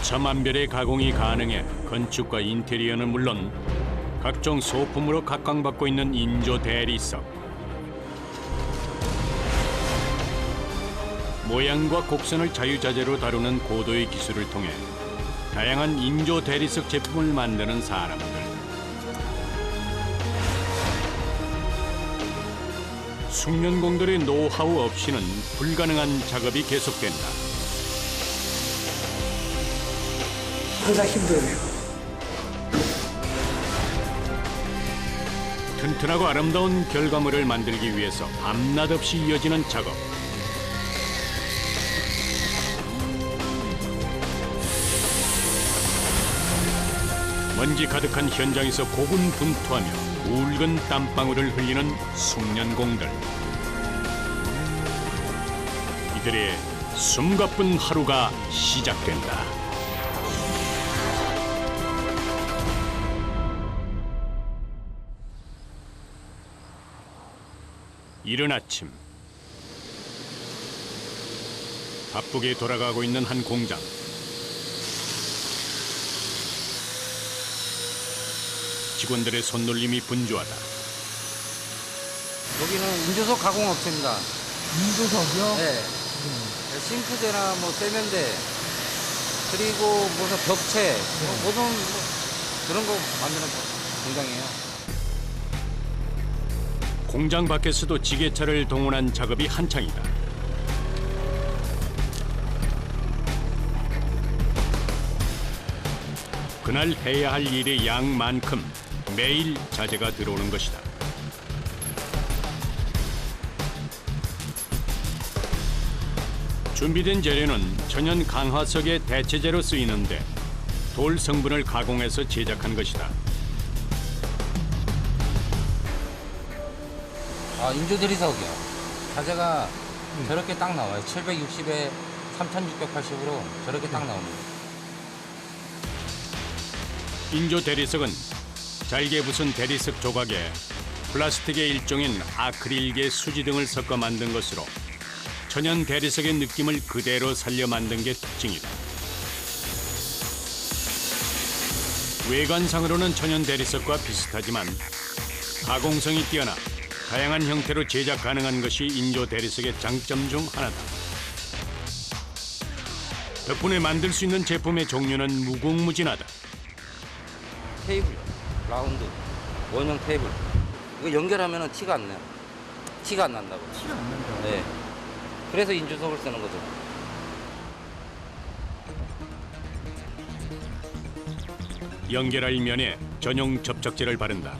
천차만별의 가공이 가능해 건축과 인테리어는 물론 각종 소품으로 각광받고 있는 인조 대리석. 모양과 곡선을 자유자재로 다루는 고도의 기술을 통해 다양한 인조 대리석 제품을 만드는 사람들. 숙련공들의 노하우 없이는 불가능한 작업이 계속된다. 항상 힘들어요. 튼튼하고 아름다운 결과물을 만들기 위해서 밤낮 없이 이어지는 작업. 먼지 가득한 현장에서 고군분투하며 붉은 땀방울을 흘리는 숙련공들. 이들의 숨가쁜 하루가 시작된다. 이른 아침, 바쁘게 돌아가고 있는 한 공장. 직원들의 손놀림이 분주하다. 여기는 인조석 가공업체입니다. 인조석이요? 네. 싱크대나 뭐 세면대, 그리고 무슨 벽체, 모든 그런 거 만드는 공장이에요. 공장 밖에서도 지게차를 동원한 작업이 한창이다. 그날 해야 할 일의 양만큼 매일 자재가 들어오는 것이다. 준비된 재료는 천연 강화석의 대체재로 쓰이는데 돌 성분을 가공해서 제작한 것이다. 인조 대리석이요. 자재가 저렇게 딱 나와요. 760에 3680으로 저렇게 딱 나옵니다. 인조 대리석은 잘게 부순 대리석 조각에 플라스틱의 일종인 아크릴계 수지 등을 섞어 만든 것으로 천연 대리석의 느낌을 그대로 살려 만든 게 특징이다. 외관상으로는 천연 대리석과 비슷하지만 가공성이 뛰어나 다양한 형태로 제작 가능한 것이 인조 대리석의 장점 중 하나다. 덕분에 만들 수 있는 제품의 종류는 무궁무진하다. 테이블, 라운드, 원형 테이블. 이거 연결하면 티가 안 나요. 티가 안 난다고. 티가 안 난다. 네. 그래서 인조석을 쓰는 거죠. 연결할 면에 전용 접착제를 바른다.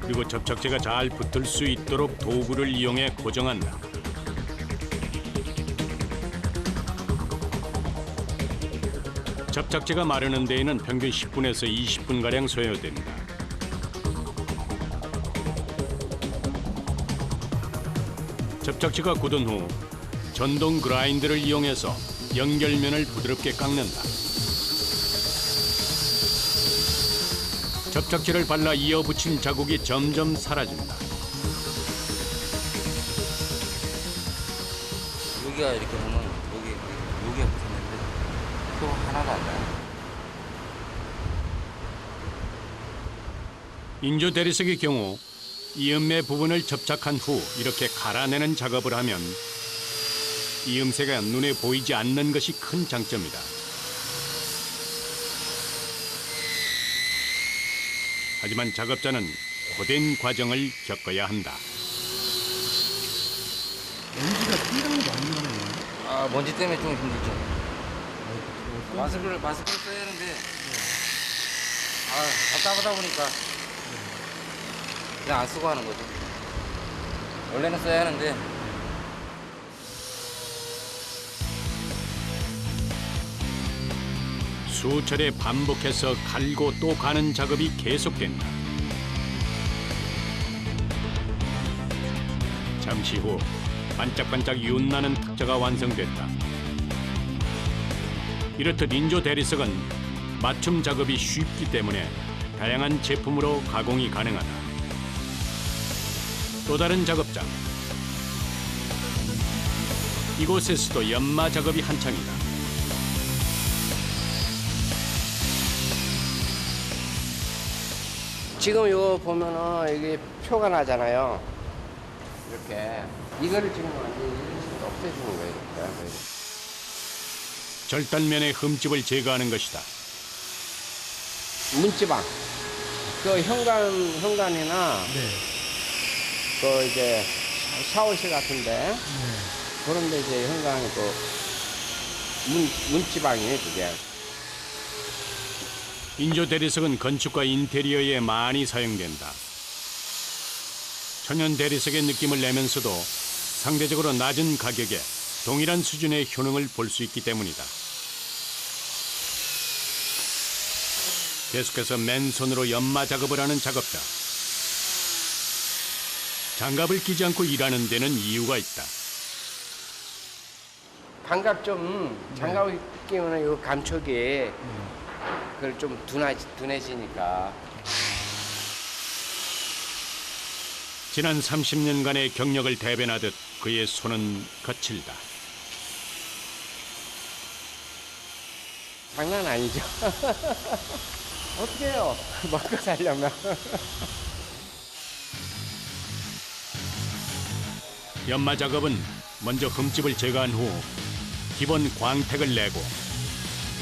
그리고 접착제가 잘 붙을 수 있도록 도구를 이용해 고정한다. 접착제가 마르는 데에는 평균 10분에서 20분가량 소요된다. 접착제가 굳은 후 전동 그라인더를 이용해서 연결면을 부드럽게 깎는다. 접착제를 발라 이어붙인 자국이 점점 사라진다. 여기가 이렇게 보면 여기가 붙었는데 또 하나도 안 나요. 인조 대리석의 경우 이음매 부분을 접착한 후 이렇게 갈아내는 작업을 하면 이음새가 눈에 보이지 않는 것이 큰 장점이다. 하지만 작업자는 고된 과정을 겪어야 한다. 먼지가 상당히 많이 나네요. 먼지 때문에 좀 힘들죠. 마스크를 써야 하는데 답답하다 보니까 그냥 안 쓰고 하는 거죠. 원래는 써야 하는데 수차례 반복해서 갈고 또 가는 작업이 계속된다. 잠시 후 반짝반짝 윤나는 탁자가 완성됐다. 이렇듯 인조 대리석은 맞춤 작업이 쉽기 때문에 다양한 제품으로 가공이 가능하다. 또 다른 작업장. 이곳에서도 연마 작업이 한창이다. 지금 이거 보면은 이게 표가 나잖아요. 이렇게 이거를 지금 완전히 이런 식으로 없애주는 거예요. 이렇게. 절단면의 흠집을 제거하는 것이다. 문지방, 그 현관이나 네. 그 이제 샤워실 같은데 그런데 이제 현관이 그 문지방이에요, 그게. 인조 대리석은 건축과 인테리어에 많이 사용된다. 천연 대리석의 느낌을 내면서도 상대적으로 낮은 가격에 동일한 수준의 효능을 볼 수 있기 때문이다. 계속해서 맨손으로 연마 작업을 하는 작업자. 장갑을 끼지 않고 일하는 데는 이유가 있다. 장갑 장갑을 끼면 이 감촉이 그걸 좀 둔해지니까. 지난 30년간의 경력을 대변하듯 그의 손은 거칠다. 장난 아니죠. 어떻게 해요? 먹고 살려면. 연마 작업은 먼저 흠집을 제거한 후 기본 광택을 내고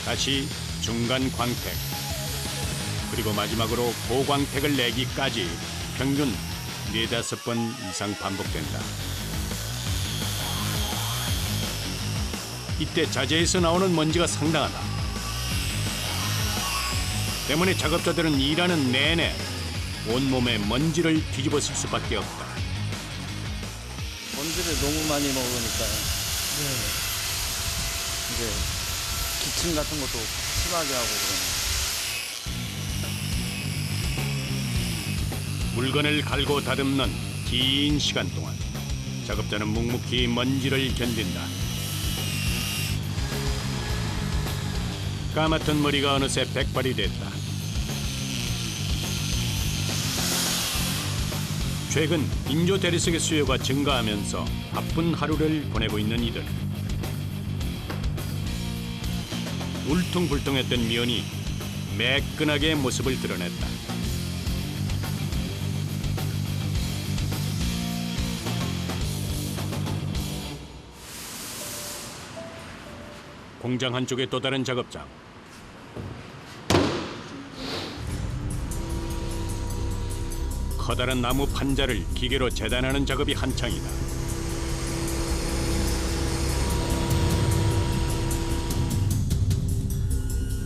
다시 중간 광택 그리고 마지막으로 고광택을 내기까지 평균 4-5번 이상 반복된다. 이때 자재에서 나오는 먼지가 상당하다. 때문에 작업자들은 일하는 내내 온몸에 먼지를 뒤집어 쓸 수밖에 없다. 먼지를 너무 많이 먹으니까요. 이제 기침 같은 것도 심하게 하고 그러면. 물건을 갈고 다듬는 긴 시간 동안 작업자는 묵묵히 먼지를 견딘다. 까맣던 머리가 어느새 백발이 됐다. 최근 인조 대리석의 수요가 증가하면서 바쁜 하루를 보내고 있는 이들. 울퉁불퉁했던 면이 매끈하게 모습을 드러냈다. 공장 한쪽의 또 다른 작업장. 커다란 나무 판자를 기계로 재단하는 작업이 한창이다.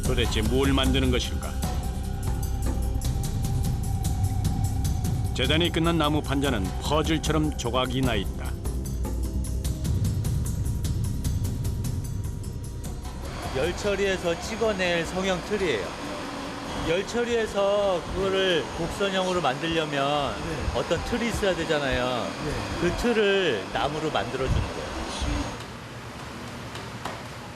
도대체 뭘 만드는 것일까? 재단이 끝난 나무 판자는 퍼즐처럼 조각이 나 있다. 열 처리해서 찍어낼 성형 틀이에요. 열 처리해서 그거를 곡선형으로 만들려면 어떤 틀이 있어야 되잖아요. 그 틀을 나무로 만들어주는 거예요.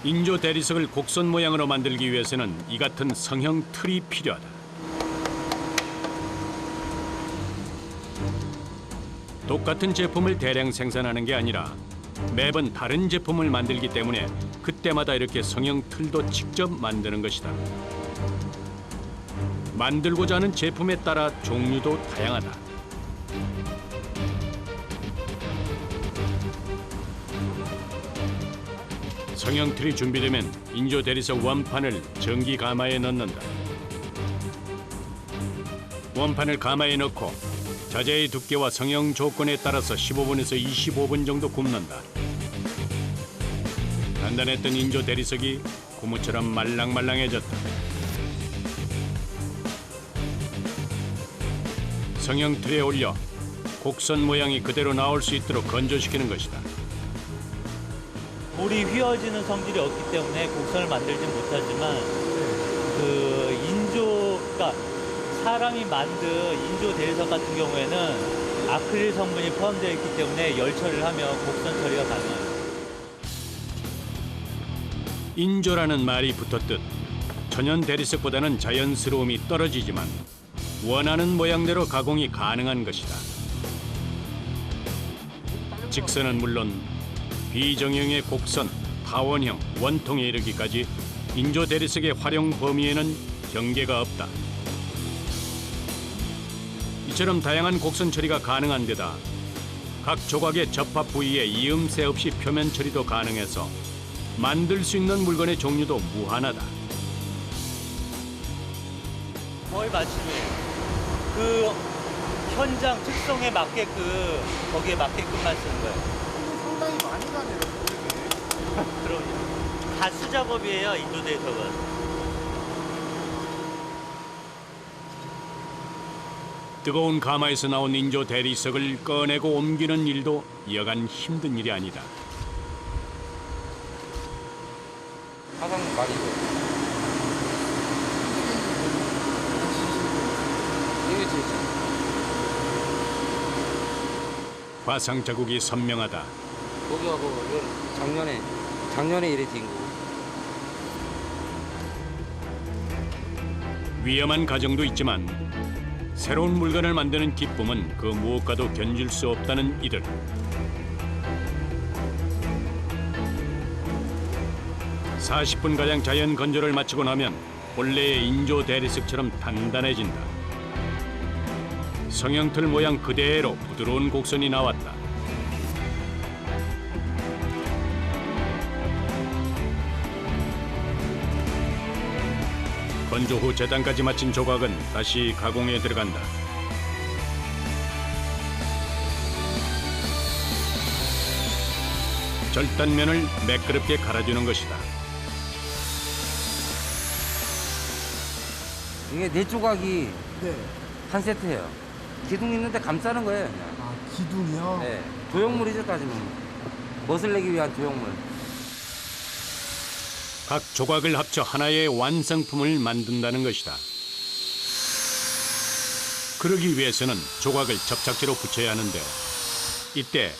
인조 대리석을 곡선 모양으로 만들기 위해서는 이 같은 성형 틀이 필요하다. 똑같은 제품을 대량 생산하는 게 아니라 매번 다른 제품을 만들기 때문에 그때마다 이렇게 성형 틀도 직접 만드는 것이다. 만들고자 하는 제품에 따라 종류도 다양하다. 성형 틀이 준비되면 인조 대리석 원판을 전기 가마에 넣는다. 원판을 가마에 넣고 자재의 두께와 성형 조건에 따라서 15분에서 25분 정도 굽는다. 단단했던 인조 대리석이 고무처럼 말랑말랑해졌다. 성형 틀에 올려 곡선 모양이 그대로 나올 수 있도록 건조시키는 것이다. 돌이 휘어지는 성질이 없기 때문에 곡선을 만들진 못하지만 그러니까 사람이 만든 인조 대리석 같은 경우에는 아크릴 성분이 포함되어 있기 때문에 열 처리를 하면 곡선 처리가 가능합니다. 인조라는 말이 붙었듯 천연 대리석보다는 자연스러움이 떨어지지만 원하는 모양대로 가공이 가능한 것이다. 직선은 물론 비정형의 곡선, 타원형, 원통에 이르기까지 인조 대리석의 활용 범위에는 경계가 없다. 이처럼 다양한 곡선 처리가 가능한 데다 각 조각의 접합 부위에 이음새 없이 표면 처리도 가능해서 만들 수 있는 물건의 종류도 무한하다. 거의 맞춤이에요. 그 현장 특성에 맞게끔 거기에 맞게끔만 쓰는 거예요. 상당히 많이 가네요. 그럼요. 다 수작업이에요, 인도 대리석은. 뜨거운 가마에서 나온 인조 대리석을 꺼내고 옮기는 일도 여간 힘든 일이 아니다. 화상 많이 줘요. 이게 제일 잘. 화상 자국이 선명하다. 거기하고 이건 작년에 이래 뛴 거고. 위험한 과정도 있지만 새로운 물건을 만드는 기쁨은 그 무엇과도 견줄 수 없다는 이들. (40분가량) 자연 건조를 마치고 나면 본래의 인조 대리석처럼 단단해진다. 성형틀 모양 그대로 부드러운 곡선이 나왔다. 건조 후 재단까지 마친 조각은 다시 가공에 들어간다. 절단면을 매끄럽게 갈아주는 것이다. 이게 네 조각이 네. 한 세트예요. 기둥 있는데 감싸는 거예요, 그냥. 아, 기둥이요? 네. 조형물이죠, 따지면. 멋을 내기 위한 조형물. 각 조각을 합쳐 하나의 완성품을 만든다는 것이다. 그러기 위해서는 조각을 접착제로 붙여야 하는데 이때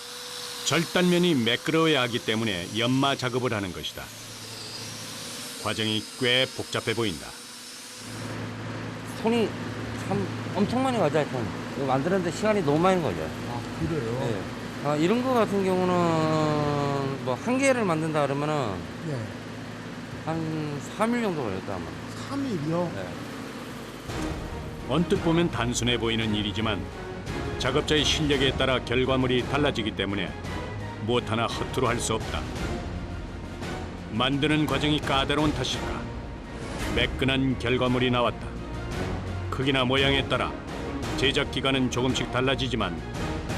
절단면이 매끄러워야 하기 때문에 연마 작업을 하는 것이다. 과정이 꽤 복잡해 보인다. 손이 참 엄청 많이 가죠, 하여튼. 이거 만드는데 시간이 너무 많이 걸려요. 아, 그래요? 네. 아, 이런 거 같은 경우는 뭐 한 개를 만든다 그러면은 네. 한 3일 정도 걸렸다, 아마. 3일이요? 네. 언뜻 보면 단순해 보이는 일이지만 작업자의 실력에 따라 결과물이 달라지기 때문에 무엇 하나 허투루 할 수 없다. 만드는 과정이 까다로운 탓일까? 매끈한 결과물이 나왔다. 크기나 모양에 따라 제작 기간은 조금씩 달라지지만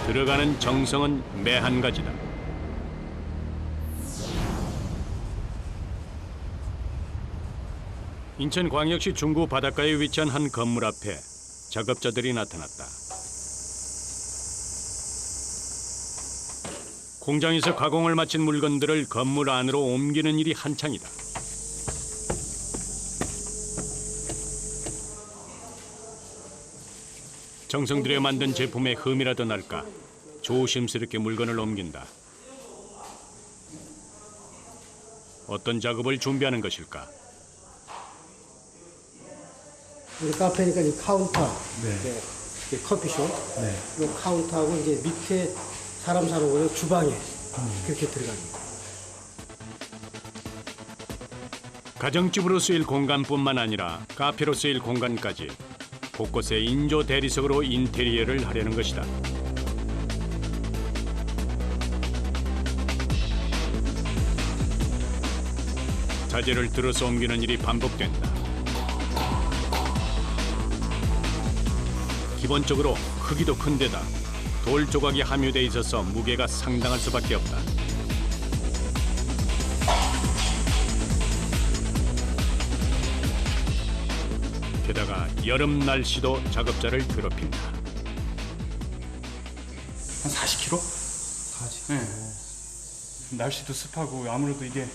들어가는 정성은 매 한 가지다. 인천광역시 중구 바닷가에 위치한 한 건물 앞에 작업자들이 나타났다. 공장에서 가공을 마친 물건들을 건물 안으로 옮기는 일이 한창이다. 정성 들여 만든 제품의 흠이라도 날까 조심스럽게 물건을 옮긴다. 어떤 작업을 준비하는 것일까? 우리 카페니까 이 카운터, 네. 이게 커피숍, 네. 이 카운터하고 이제 밑에 사람 사는 곳은 주방에 그렇게 들어갑니다. 가정집으로 쓰일 공간뿐만 아니라 카페로 쓰일 공간까지 곳곳에 인조 대리석으로 인테리어를 하려는 것이다. 자재를 들어서 옮기는 일이 반복된다. 기본적으로 크기도 큰 데다 돌 조각이 함유돼 있어서 무게가 상당할 수밖에 없다. 게다가 여름 날씨도 작업자를 괴롭힌다. 한 40kg? 40. 네. 날씨도 습하고 아무래도 이게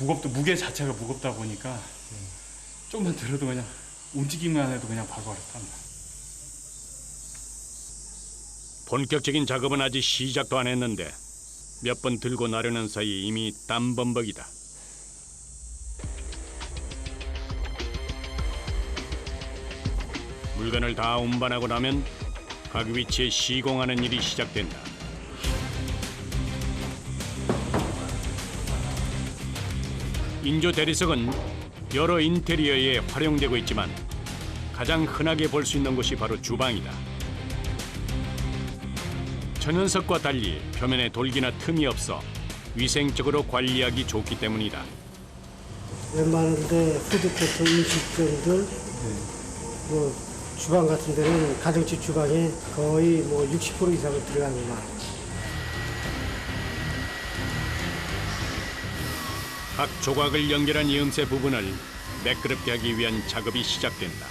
무게 자체가 무겁다 보니까 조금만 들어도 그냥 움직이기만 해도 그냥 바로 합니다. 본격적인 작업은 아직 시작도 안 했는데 몇 번 들고 나르는 사이 이미 땀범벅이다. 물건을 다 운반하고 나면 각 위치에 시공하는 일이 시작된다. 인조 대리석은 여러 인테리어에 활용되고 있지만 가장 흔하게 볼 수 있는 곳이 바로 주방이다. 천연석과 달리 표면에 돌기나 틈이 없어 위생적으로 관리하기 좋기 때문이다. 웬만한데 푸드코트 음식점들, 뭐 주방 같은 데는 가정집 주방에 거의 뭐 60% 이상을 들어가는 말. 각 조각을 연결한 이음새 부분을 매끄럽게 하기 위한 작업이 시작된다.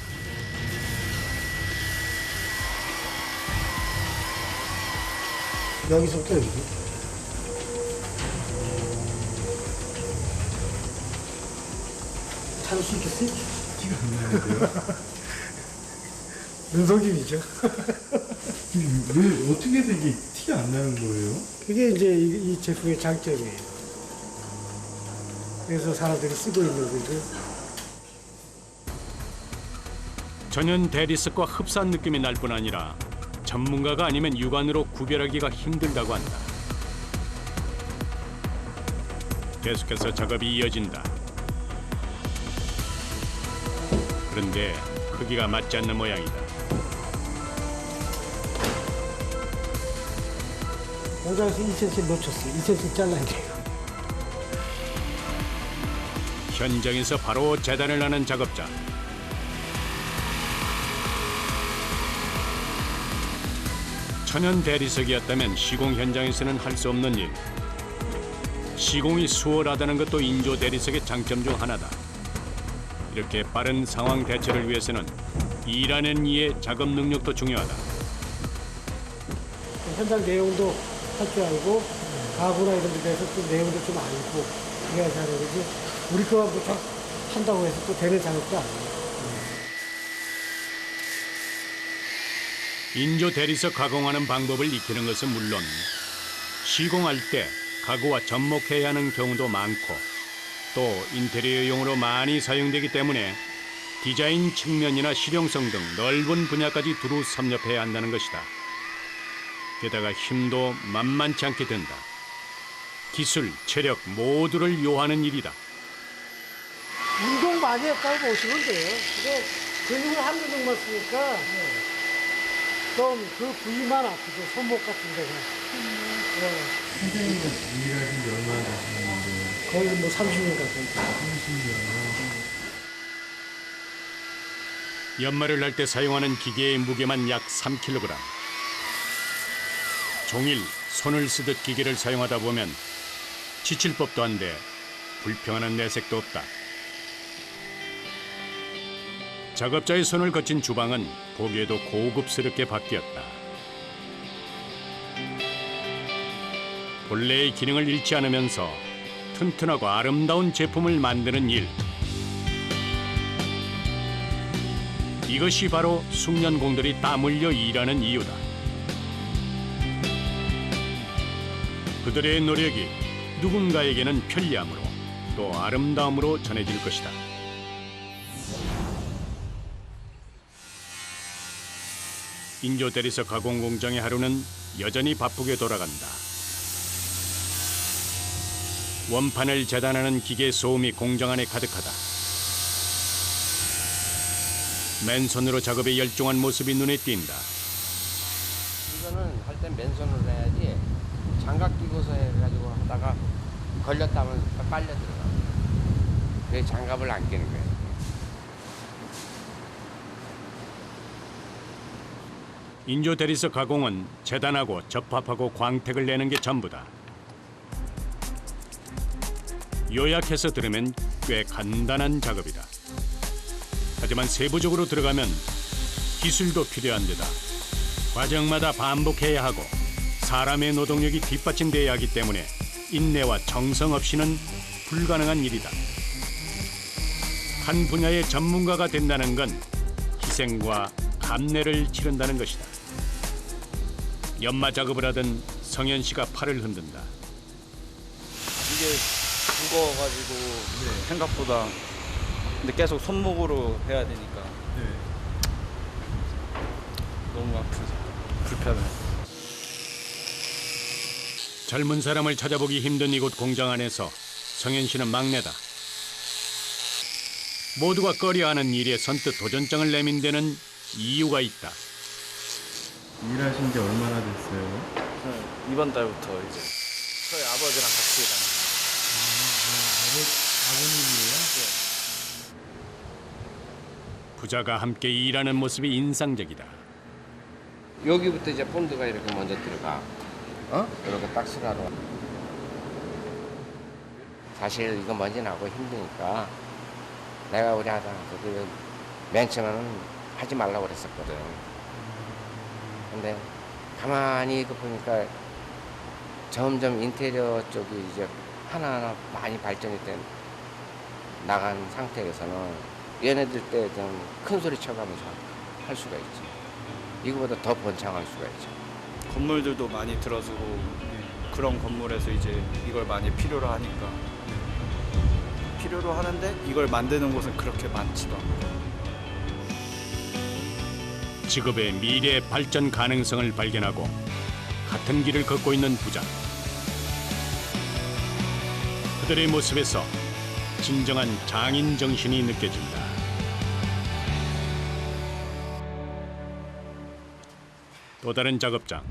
여기서부터 여기. 참을 수 있겠어요? 티가 안 나는데요? 눈속임이죠. 왜 어떻게 해서 이게 티가 안 나는 거예요? 그게 이제 이 제품의 장점이에요. 그래서 사람들이 쓰고 있는 거죠. 전연 대리석과 흡사한 느낌이 날 뿐 아니라 전문가가 아니면 육안으로 구별하기가 힘들다고 한다. 계속해서 작업이 이어진다. 그런데 크기가 맞지 않는 모양이다. 공장에서 2cm 놓쳤어요. 2cm 잘라야 돼요. 현장에서 바로 재단을 하는 작업자. 천연 대리석이었다면 시공 현장에서는 할 수 없는 일. 시공이 수월하다는 것도 인조 대리석의 장점 중 하나다. 이렇게 빠른 상황 대처를 위해서는 일하는 이의 작업 능력도 중요하다. 현장 내용도 할 줄 알고 가구나 이런 데 대해서 또 내용도 좀 알고 그래야지 하는 거지. 우리 거만 부터 한다고 해서 또 되는 작업도 아니에요. 인조 대리석 가공하는 방법을 익히는 것은 물론 시공할 때 가구와 접목해야 하는 경우도 많고 또 인테리어용으로 많이 사용되기 때문에 디자인 측면이나 실용성 등 넓은 분야까지 두루 섭렵해야 한다는 것이다. 게다가 힘도 만만치 않게 든다. 기술, 체력 모두를 요하는 일이다. 운동 많이 했다고 보시면 돼요. 근데 근육을 한 근육만 쓰니까 좀 그 부위만 아프죠. 손목 같은 데가. 네. 선생님은 일하신 지 얼마나 되셨는데? 거의 뭐 30년 가까이. 30년. 연말을 할 때 사용하는 기계의 무게만 약 3kg. 종일 손을 쓰듯 기계를 사용하다 보면 지칠 법도 한데 불평하는 내색도 없다. 작업자의 손을 거친 주방은 보기에도 고급스럽게 바뀌었다. 본래의 기능을 잃지 않으면서 튼튼하고 아름다운 제품을 만드는 일. 이것이 바로 숙련공들이 땀 흘려 일하는 이유다. 그들의 노력이 누군가에게는 편리함으로 또 아름다움으로 전해질 것이다. 인조 대리석 가공 공장의 하루는 여전히 바쁘게 돌아간다. 원판을 재단하는 기계 소음이 공장 안에 가득하다. 맨손으로 작업에 열중한 모습이 눈에 띈다. 이거는 할 땐 맨손으로 해야지 장갑 끼고서 해가지고 하다가 걸렸다면 빨려 들어가. 그래서 장갑을 안 끼는 거예요. 인조 대리석 가공은 재단하고 접합하고 광택을 내는 게 전부다. 요약해서 들으면 꽤 간단한 작업이다. 하지만 세부적으로 들어가면 기술도 필요한 데다 과정마다 반복해야 하고 사람의 노동력이 뒷받침돼야 하기 때문에 인내와 정성 없이는 불가능한 일이다. 한 분야의 전문가가 된다는 건 희생과 감내를 치른다는 것이다. 연마 작업을 하던 성현 씨가 팔을 흔든다. 이게 무거워가지고 생각보다 근데 계속 손목으로 해야 되니까 너무 아프죠. 불편해요. 젊은 사람을 찾아보기 힘든 이곳 공장 안에서 성현 씨는 막내다. 모두가 꺼려하는 일에 선뜻 도전장을 내민 데는 이유가 있다. 일하신 지 얼마나 됐어요? 저는 이번 달부터 이제 저희 아버지랑 같이 일하는. 아버님이에요? 부자가 함께 일하는 모습이 인상적이다. 여기부터 이제 본드가 이렇게 먼저 들어가. 이렇게 딱 수라로. 사실 이거 먼지 나고 힘드니까 내가 우리 아들한테 맨 처음에는 하지 말라고 그랬었거든. 근데 가만히 이거 보니까 점점 인테리어 쪽이 이제 하나하나 많이 발전이 된 나간 상태에서는 얘네들 때 좀 큰 소리 쳐가면서 할 수가 있지. 이거보다 더 번창할 수가 있죠. 건물들도 많이 들어서고 그런 건물에서 이제 이걸 많이 필요로 하니까 필요로 하는데 이걸 만드는 곳은 그렇게 많지도 않고. 직업의 미래 발전 가능성을 발견하고 같은 길을 걷고 있는 부자. 그들의 모습에서 진정한 장인 정신이 느껴진다. 또 다른 작업장.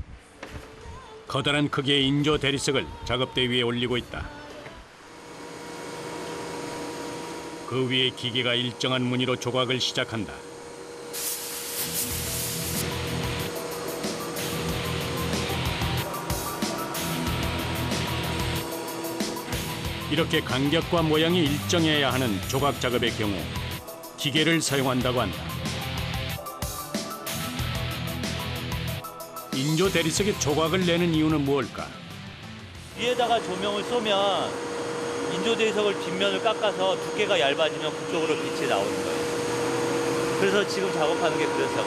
커다란 크기의 인조 대리석을 작업대 위에 올리고 있다. 그 위에 기계가 일정한 무늬로 조각을 시작한다. 이렇게 간격과 모양이 일정해야 하는 조각 작업의 경우 기계를 사용한다고 한다. 인조 대리석에 조각을 내는 이유는 무엇일까? 위에다가 조명을 쏘면 인조 대리석을 뒷면을 깎아서 두께가 얇아지면 그쪽으로 빛이 나오는 거예요. 그래서 지금 작업하는 게 그래서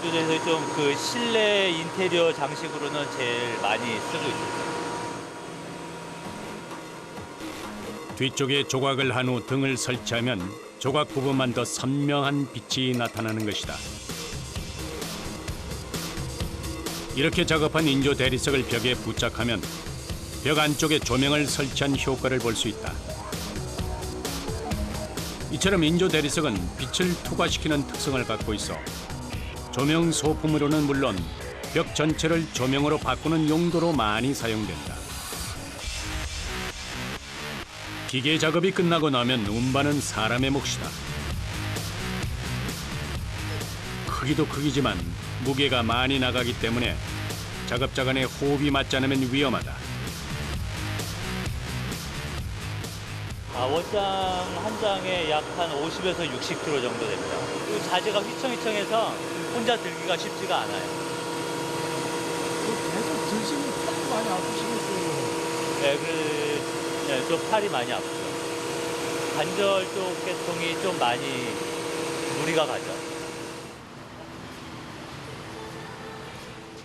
인조 대리석이 좀 그 실내 인테리어 장식으로는 제일 많이 쓰고 있어요. 뒤쪽에 조각을 한 후 등을 설치하면 조각 부분만 더 선명한 빛이 나타나는 것이다. 이렇게 작업한 인조 대리석을 벽에 부착하면 벽 안쪽에 조명을 설치한 효과를 볼 수 있다. 이처럼 인조 대리석은 빛을 투과시키는 특성을 갖고 있어 조명 소품으로는 물론 벽 전체를 조명으로 바꾸는 용도로 많이 사용된다. 기계 작업이 끝나고 나면 운반은 사람의 몫이다. 크기도 크기지만 무게가 많이 나가기 때문에 작업자 간의 호흡이 맞지 않으면 위험하다. 원장 한 장에 약 한 50에서 60kg 정도 됩니다. 그 자재가 휘청휘청해서 혼자 들기가 쉽지가 않아요. 계속 드시면 팔도 많이 아프시겠어요. 네, 좀 팔이 많이 아프죠. 관절 쪽 계통이 좀 많이 무리가 가죠.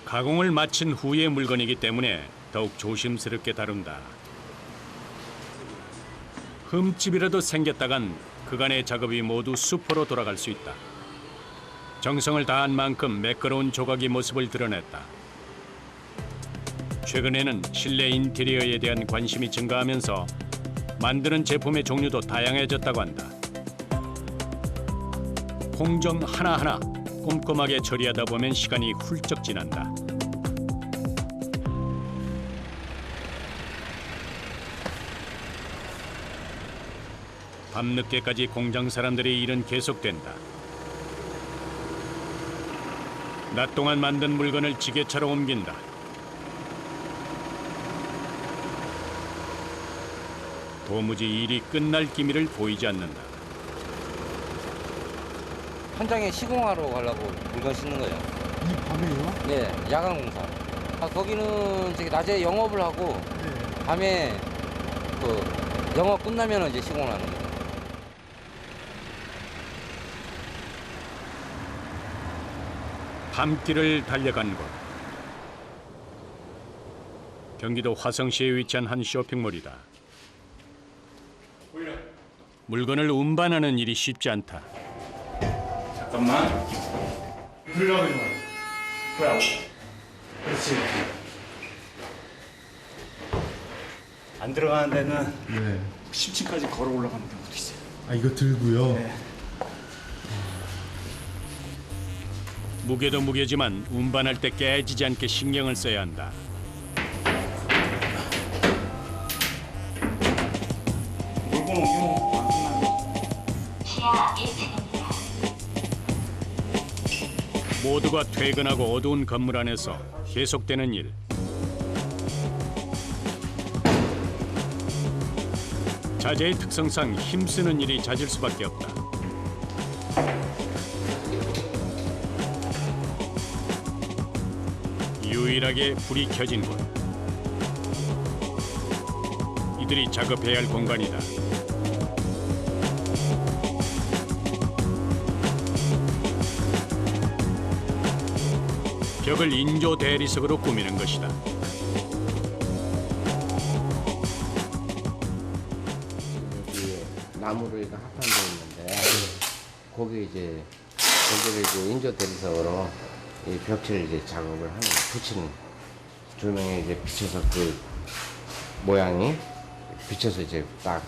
가공을 마친 후의 물건이기 때문에 더욱 조심스럽게 다룬다. 흠집이라도 생겼다간 그간의 작업이 모두 수포로 돌아갈 수 있다. 정성을 다한 만큼 매끄러운 조각의 모습을 드러냈다. 최근에는 실내 인테리어에 대한 관심이 증가하면서 만드는 제품의 종류도 다양해졌다고 한다. 공정 하나하나 꼼꼼하게 처리하다 보면 시간이 훌쩍 지난다. 밤늦게까지 공장 사람들의 일은 계속된다. 낮 동안 만든 물건을 지게차로 옮긴다. 도무지 일이 끝날 기미를 보이지 않는다. 현장에 시공하러 가려고 물건 싣는 거예요. 이 밤에요? 네, 야간 공사. 거기는 저기 낮에 영업을 하고 네. 밤에 그 영업 끝나면 이제 시공을 하는 거예요. 밤길을 달려간 곳. 경기도 화성시에 위치한 한 쇼핑몰이다. 물건을 운반하는 일이 쉽지 않다. 잠깐만. 들어가면 뭐야? 그렇지. 안 들어가는 데는 네. 10층까지 걸어 올라가는 경우도 있어요. 아, 이거 들고요. 네. 무게도 무게지만 운반할 때 깨지지 않게 신경을 써야 한다. 모두가 퇴근하고 어두운 건물 안에서 계속되는 일. 자재의 특성상 힘쓰는 일이 잦을 수밖에 없다. 유일하게 불이 켜진 곳. 이들이 작업해야 할 공간이다. 벽을 인조 대리석으로 꾸미는 것이다. 여기 나무로 이거 합판되어 있는데 거기 이제 거기를 이제 인조 대리석으로 이 벽체를 이제 작업을 하는 붙이는 조명에 이제 비춰서 그 모양이 비춰서 이제 딱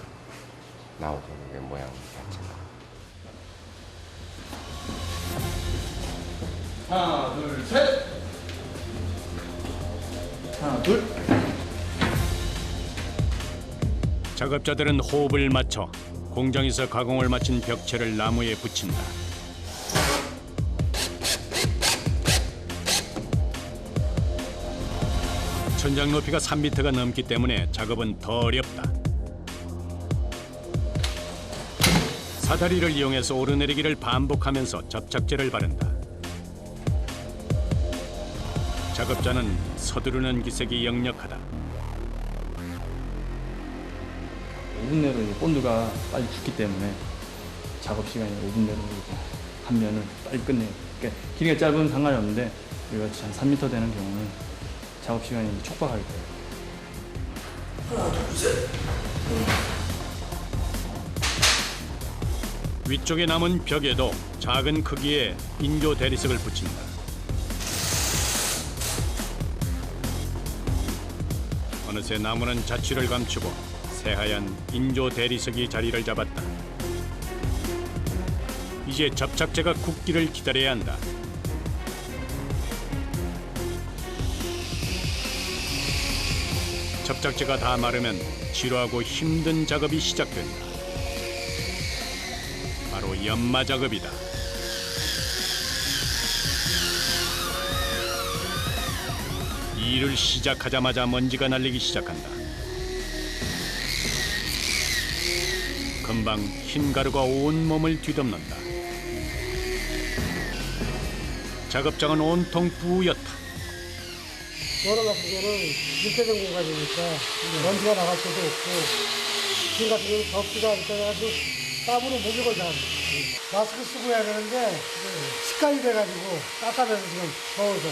나오거든요. 모양 자체가. 하나, 둘, 셋. 하나, 둘. 작업자들은 호흡을 맞춰 공장에서 가공을 마친 벽체를 나무에 붙인다. 천장 높이가 3m가 넘기 때문에 작업은 더 어렵다. 사다리를 이용해서 오르내리기를 반복하면서 접착제를 바른다. 작업자는 서두르는 기색이 역력하다. 5분 내로 이제 본드가 빨리 죽기 때문에 작업 시간이 5분 내로 이렇게 하면은 빨리 끝내요. 그러니까 길이가 짧으면 상관이 없는데 우리가 한 3m 되는 경우는 작업 시간이 촉박하게 돼요. 위쪽에 남은 벽에도 작은 크기의 인조 대리석을 붙인다. 어느새 나무는 자취를 감추고 새하얀 인조 대리석이 자리를 잡았다. 이제 접착제가 굳기를 기다려야 한다. 접착제가 다 마르면 지루하고 힘든 작업이 시작된다. 바로 연마 작업이다. 일을 시작하자마자 먼지가 날리기 시작한다. 금방 흰 가루가 온 몸을 뒤덮는다. 작업장은 온통 뿌옇다. 여러 같은 경우는 밀폐된 공간이니까 먼지가 나갈 수도 없고, 지금 같은 경우는 덥지가 않다 해가지고 땀으로 목욕을 다 합니다. 마스크 쓰고 해야 되는데 습관이 돼가지고 따뜻해서 지금 더워서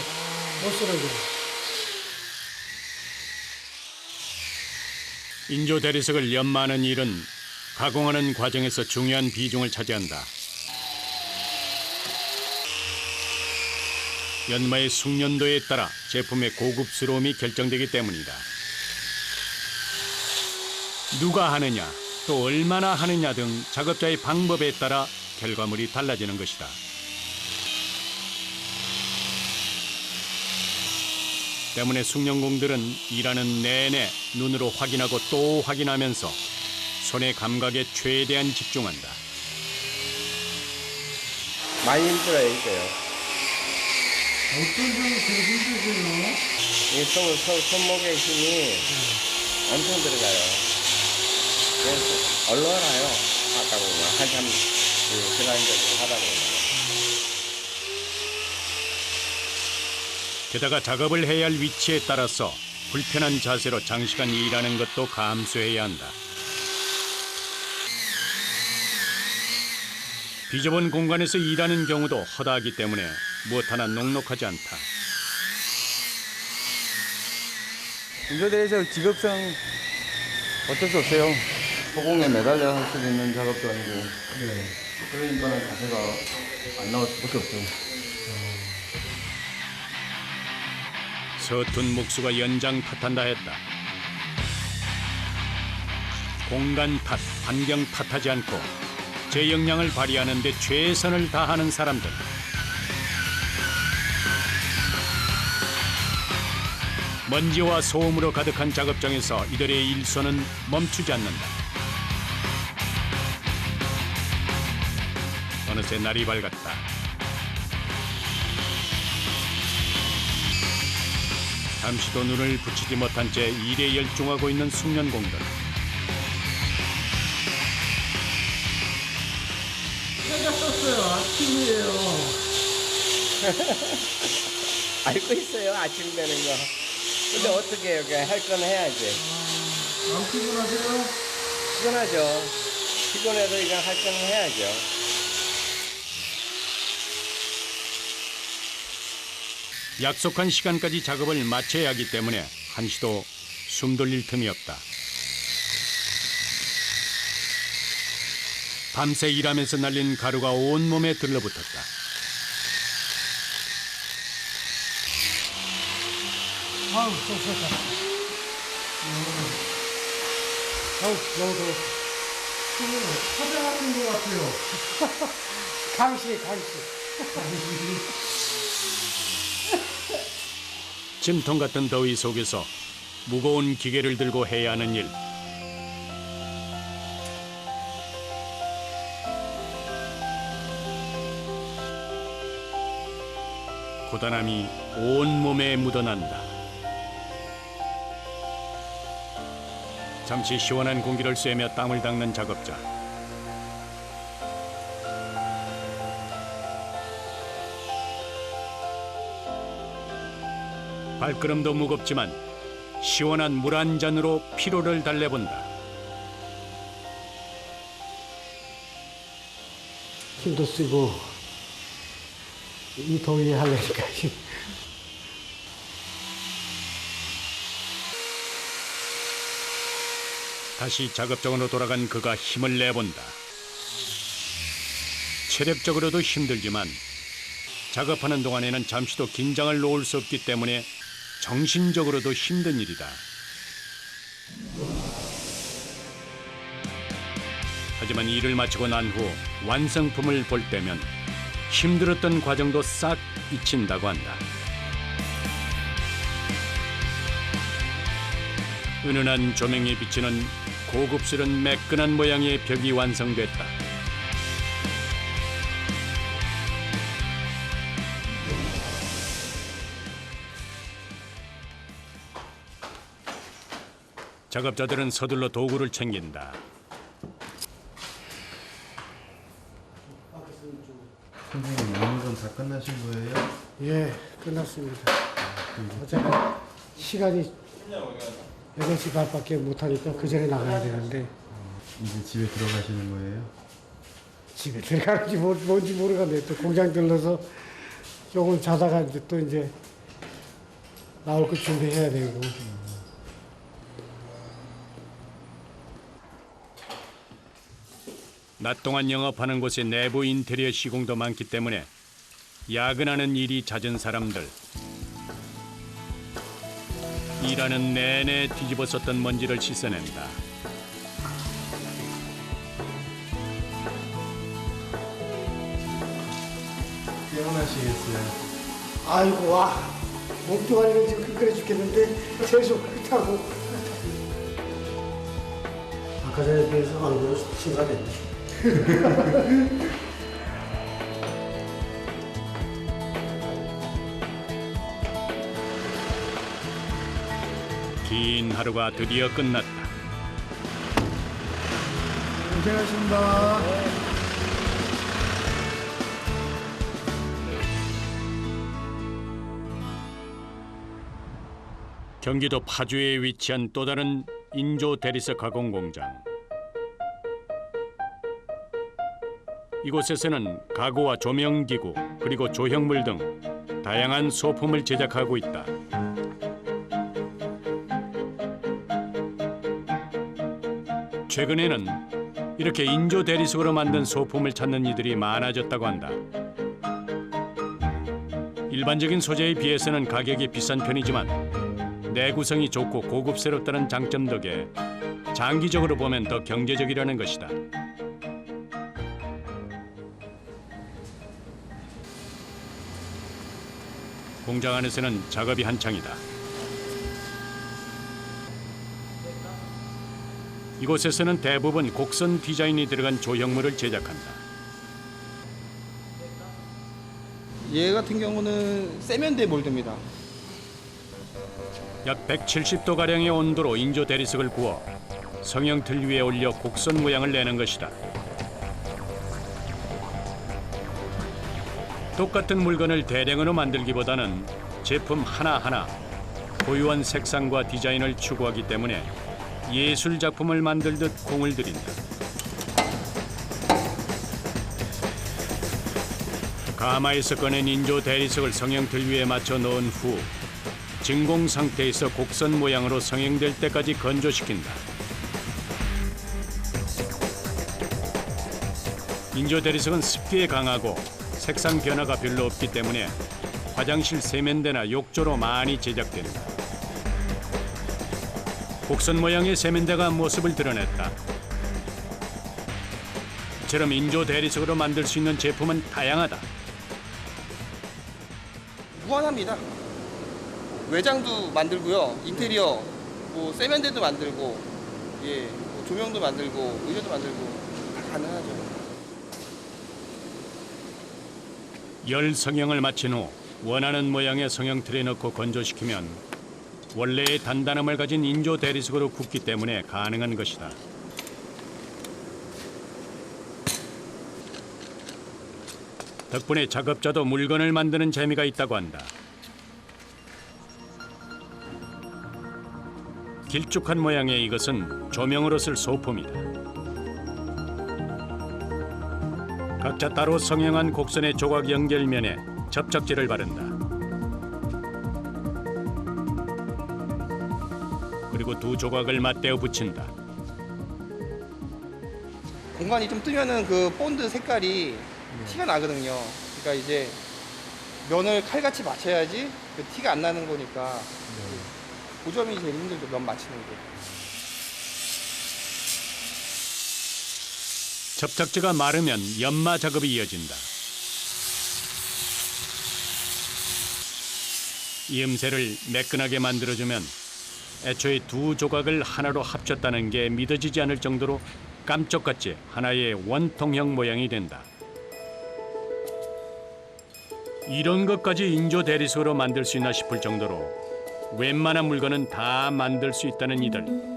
못 쓰는 거예요. 인조 대리석을 연마하는 일은 가공하는 과정에서 중요한 비중을 차지한다. 연마의 숙련도에 따라 제품의 고급스러움이 결정되기 때문이다. 누가 하느냐, 또 얼마나 하느냐 등 작업자의 방법에 따라 결과물이 달라지는 것이다. 때문에 숙련공들은 일하는 내내 눈으로 확인하고 또 확인하면서 손의 감각에 최대한 집중한다. 많이 힘들어요, 이거요. 어떤 점이 제일 힘들세요? 이 손목에 힘이 엄청 들어가요. 그래서 얼얼해요. 하다 보면 한참 그라인더를 하다 보면. 게다가 작업을 해야 할 위치에 따라서 불편한 자세로 장시간 일하는 것도 감수해야 한다. 비좁은 공간에서 일하는 경우도 허다하기 때문에 무엇 하나 넉넉하지 않다. 인조대리석 직업성 어쩔 수 없어요. 허공에 매달려 할 수 있는 작업도 아니고 그러니까 자세가 안 나올 수밖에 없어요. 서툰 목수가 연장 탓한다 했다. 공간 탓, 환경 탓하지 않고 제 역량을 발휘하는 데 최선을 다하는 사람들. 먼지와 소음으로 가득한 작업장에서 이들의 일손은 멈추지 않는다. 어느새 날이 밝았다. 잠시도 눈을 붙이지 못한 채 일에 열중하고 있는 숙련공들. 해가 떴어요. 아침이에요. 알고 있어요, 아침 되는 거. 근데 어떻게 해요? 그냥 할 건 해야지. 안 피곤하세요? 피곤하죠. 피곤해도 이건 할 건 해야죠. 약속한 시간까지 작업을 마쳐야 하기 때문에 한시도 숨 돌릴 틈이 없다. 밤새 일하면서 날린 가루가 온몸에 들러붙었다. 아우, 덥다. 아우, 너무 더워. 화장하는 것 같아요. 강시. 찜통 같은 더위 속에서 무거운 기계를 들고 해야 하는 일. 고단함이 온몸에 묻어난다. 잠시 시원한 공기를 쐬며 땀을 닦는 작업자. 발걸음도 무겁지만 시원한 물 한 잔으로 피로를 달래본다. 힘도 쓰고 이 더위에 하려니까. 다시 작업장으로 돌아간 그가 힘을 내본다. 체력적으로도 힘들지만 작업하는 동안에는 잠시도 긴장을 놓을 수 없기 때문에 정신적으로도 힘든 일이다. 하지만 일을 마치고 난 후 완성품을 볼 때면 힘들었던 과정도 싹 잊힌다고 한다. 은은한 조명이 비치는 고급스런 매끈한 모양의 벽이 완성됐다. 작업자들은 서둘러 도구를 챙긴다. 선생님 오늘은 다 끝나신 거예요? 예, 끝났습니다. 어차피 시간이 8시 반밖에 못하니까 그 전에 나가야 되는데 이제 집에 들어가시는 거예요? 집에 들어가는지 뭔지 모르겠네. 또 공장 들러서 조금 자다가 이제 또 이제 나올 거 준비해야 되고. 낮 동안 영업하는 곳에 내부 인테리어 시공도 많기 때문에 야근하는 일이 잦은 사람들. 일하는 내내 뒤집어 썼던 먼지를 씻어낸다. 깨어나시겠어요? 아이고 와 몸뚱아리는 지금 끈끈해 죽겠는데 계속 끓다고. 아까 전에 비해서 얼굴은 심각했네. 긴 하루가 드디어 끝났다. 고생하십니다. 경기도 파주에 위치한 또 다른 인조 대리석 가공 공장. 이곳에서는 가구와 조명기구 그리고 조형물 등 다양한 소품을 제작하고 있다. 최근에는 이렇게 인조 대리석으로 만든 소품을 찾는 이들이 많아졌다고 한다. 일반적인 소재에 비해서는 가격이 비싼 편이지만 내구성이 좋고 고급스럽다는 장점 덕에 장기적으로 보면 더 경제적이라는 것이다. 공장 안에서는 작업이 한창이다. 이곳에서는 대부분 곡선 디자인이 들어간 조형물을 제작한다. 얘 같은 경우는 세면대 몰드입니다. 약 170도가량의 온도로 인조 대리석을 구워 성형틀 위에 올려 곡선 모양을 내는 것이다. 똑같은 물건을 대량으로 만들기보다는 제품 하나하나 고유한 색상과 디자인을 추구하기 때문에 예술 작품을 만들듯 공을 들인다. 가마에서 꺼낸 인조 대리석을 성형틀 위에 맞춰 넣은 후 진공 상태에서 곡선 모양으로 성형될 때까지 건조시킨다. 인조 대리석은 습기에 강하고 색상 변화가 별로 없기 때문에 화장실 세면대나 욕조로 많이 제작된다. 곡선 모양의 세면대가 모습을 드러냈다. 이처럼 인조 대리석으로 만들 수 있는 제품은 다양하다. 무한합니다. 외장도 만들고요, 인테리어, 뭐 세면대도 만들고, 예, 뭐 조명도 만들고, 의자도 만들고 다 가능하죠. 열 성형을 마친 후 원하는 모양의 성형틀에 넣고 건조시키면 원래의 단단함을 가진 인조 대리석으로 굽기 때문에 가능한 것이다. 덕분에 작업자도 물건을 만드는 재미가 있다고 한다. 길쭉한 모양의 이것은 조명으로 쓸 소품이다. 각자 따로 성형한 곡선의 조각 연결면에 접착제를 바른다. 그리고 두 조각을 맞대어 붙인다. 공간이 좀 뜨면은 그 본드 색깔이 티가 나거든요. 그러니까 이제 면을 칼같이 맞춰야지 그 티가 안 나는 거니까 그 점이 제일 힘들죠, 면 맞추는 게. 접착제가 마르면 연마 작업이 이어진다. 이음새를 매끈하게 만들어주면 애초에 두 조각을 하나로 합쳤다는 게 믿어지지 않을 정도로 깜짝같이 하나의 원통형 모양이 된다. 이런 것까지 인조 대리석으로 만들 수 있나 싶을 정도로 웬만한 물건은 다 만들 수 있다는 이들.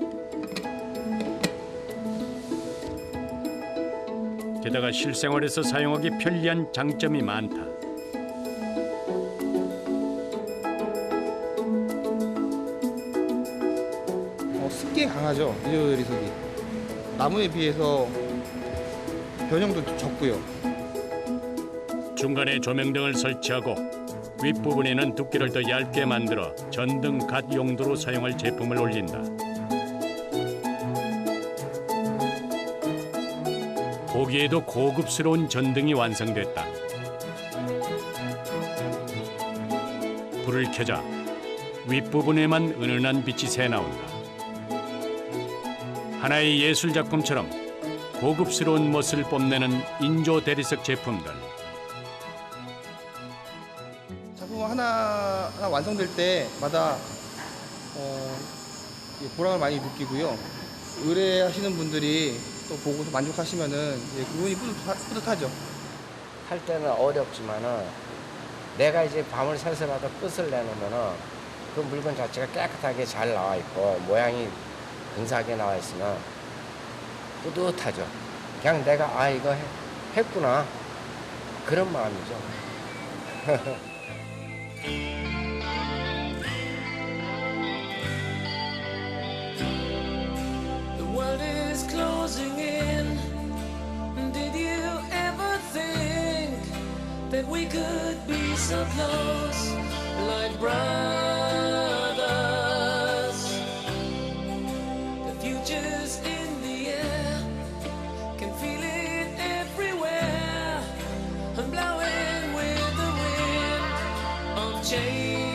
게다가 실생활에서 사용하기 편리한 장점이 많다. 습기에 강하죠, 인조 대리석이. 나무에 비해서 변형도 적고요. 중간에 조명등을 설치하고 윗부분에는 두께를 더 얇게 만들어 전등 갓 용도로 사용할 제품을 올린다. 보기에도 고급스러운 전등이 완성됐다. 불을 켜자 윗부분에만 은은한 빛이 새나온다. 하나의 예술 작품처럼 고급스러운 멋을 뽐내는 인조 대리석 제품들. 작품 하나 완성될 때마다 보람을 많이 느끼고요. 의뢰하시는 분들이 또 보고서 만족하시면은 그분이 뿌듯하죠. 할 때는 어렵지만은 내가 이제 밤을 새서라도 끝을 내놓으면은 그 물건 자체가 깨끗하게 잘 나와 있고 모양이 근사하게 나와 있으면 뿌듯하죠. 그냥 내가 이거 했구나 그런 마음이죠. The world is closing in. Did you ever think that we could be so close, like brothers? The future's in the air, can feel it everywhere. I'm blowing with the wind of change.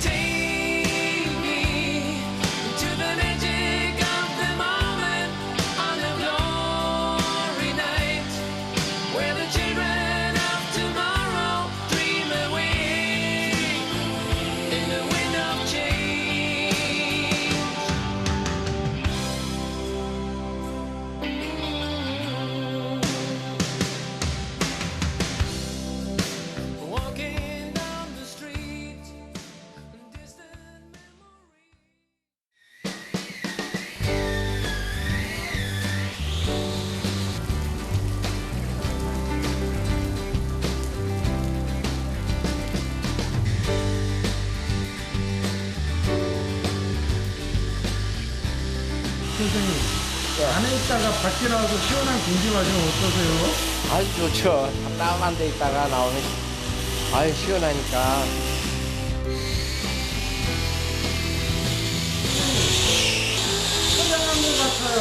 Take me to the magic of the moment on a glory night, where the children of 선생님, 안에 있다가 밖에 나와서 시원한 공기 마시면 어떠세요? 아주 좋죠. 답답한 데 있다가 나오면 아유 시원하니까. 화장한 것 같아요.